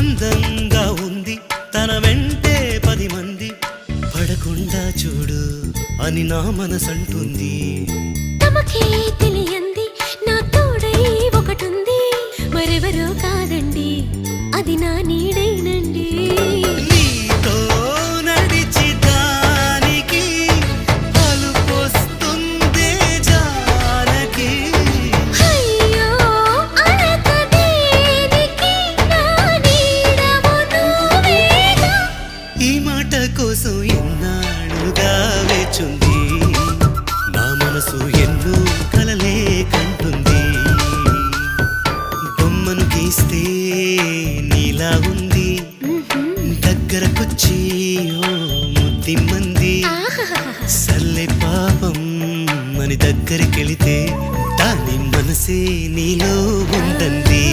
అందంగా ఉంది తన వెంటే 10 మంది పడకుండా చూడు అని నా మనసంటుంది. తమకే తెలియంది నా తోడై ఒకటుంది, మరెవరో కాదండి అది నా నీడేనండి. నీతో నడిచి దానికి అలుపొస్తుందే జానకి. అయ్యో అనక దేనికి నా నీడవు నువ్వేగా. ఈ మాట కోసం ఎన్నాళ్ళుగా వేచుంది నా మనసు ఎన్నో కలలే కంటుంది. బొమ్మను గీస్తే నీలా ఉంది దగ్గరకొచ్చి ఓ ముద్దిమ్మంది. సర్లే పాపం అని దగ్గరికెళితే దాని మనసే నీలో ఉందంది.